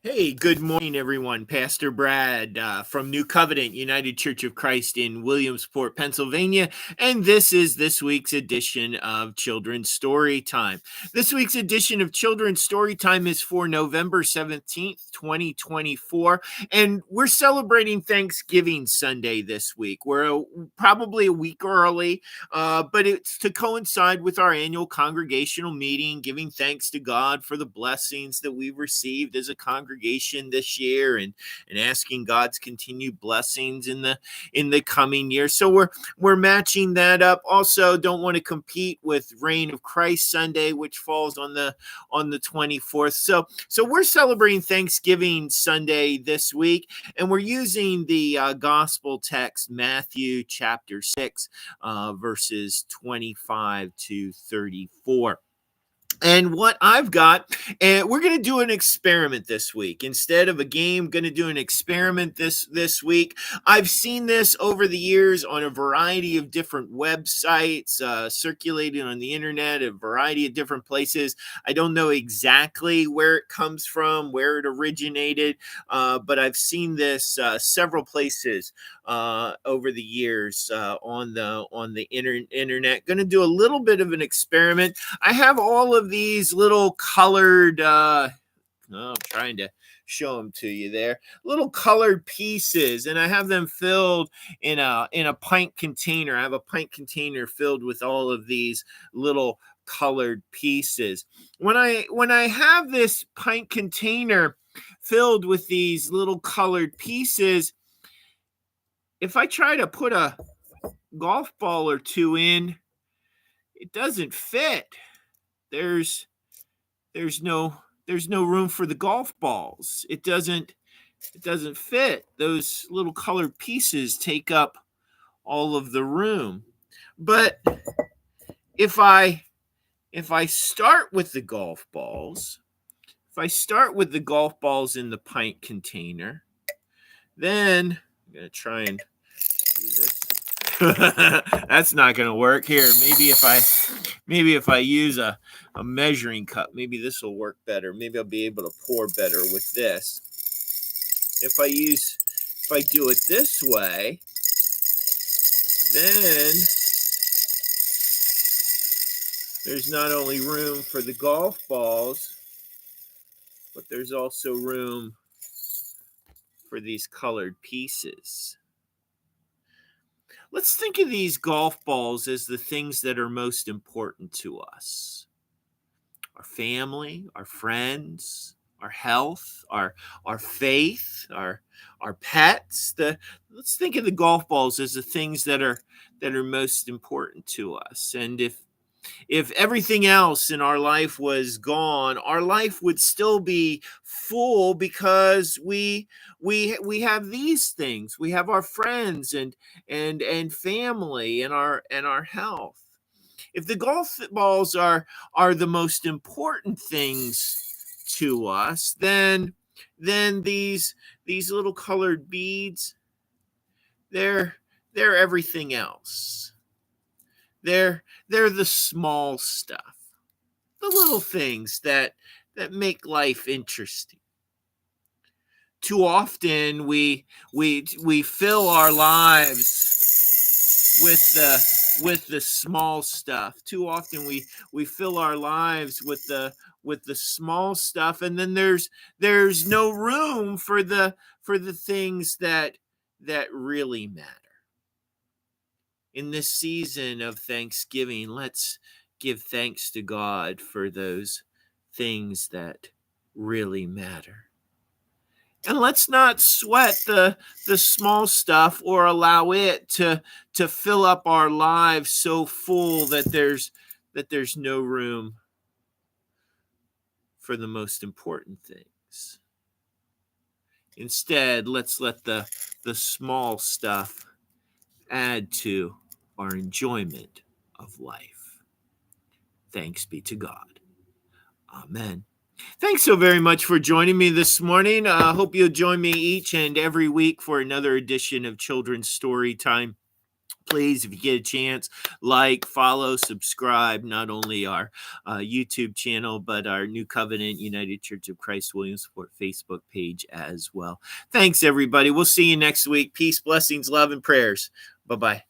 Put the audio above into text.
Hey, good morning, everyone. Pastor Brad from New Covenant United Church of Christ in Williamsport, Pennsylvania. And this is this week's edition of Children's Story Time. This week's edition of Children's Story Time is for November 17th, 2024. And we're celebrating Thanksgiving Sunday this week. We're probably a week early, but it's to coincide with our annual congregational meeting, giving thanks to God for the blessings that we've received as a congregation this year, and asking God's continued blessings in the coming year. So we're matching that up. Also, don't want to compete with Reign of Christ Sunday, which falls on the 24th. So we're celebrating Thanksgiving Sunday this week, and we're using the gospel text Matthew chapter 6, verses 25 to 34. And what I've got, and we're going to do an experiment this week. Instead of a game, going to do an experiment this week. I've seen this over the years on a variety of different websites, circulating on the internet, a variety of different places. I don't know exactly where it comes from, where it originated, but I've seen this several places over the years on the internet. Going to do a little bit of an experiment. I have all of these little colored, I'm trying to show them to you there, little colored pieces, and I have them filled in a pint container. I have a pint container filled with all of these little colored pieces. When I have this pint container filled with these little colored pieces, if I try to put a golf ball or two in, it doesn't fit. There's no room for the golf balls. It doesn't fit. Those little colored pieces take up all of the room. But if I start with the golf balls, in the pint container, then I'm going to try and do this. That's not going to work. Here, maybe if I use a measuring cup, maybe this will work better. Maybe I'll be able to pour better with this. If I do it this way, then there's not only room for the golf balls, but there's also room for these colored pieces. Let's think of these golf balls as the things that are most important to us. Our family, our friends, our health, our faith, our pets. Let's think of the golf balls as the things that are most important to us. And if everything else in our life was gone, our life would still be full, because we have these things. We have our friends and family and our health. If the golf balls are the most important things to us, then these little colored beads, they're everything else. They're the small stuff, the little things that make life interesting. Too often we fill our lives with the small stuff. Too often we fill our lives with the small stuff, and then there's no room for the things that really matter. In this season of Thanksgiving, let's give thanks to God for those things that really matter. And let's not sweat the small stuff, or allow it to fill up our lives so full that there's no room for the most important things. Instead, let's let the small stuff add to our enjoyment of life. Thanks be to God. Amen. Thanks so very much for joining me this morning. I hope you'll join me each and every week for another edition of Children's Story Time. Please, if you get a chance, like, follow, subscribe, not only our YouTube channel, but our New Covenant United Church of Christ Williamsport Facebook page as well. Thanks, everybody. We'll see you next week. Peace, blessings, love, and prayers. Bye-bye.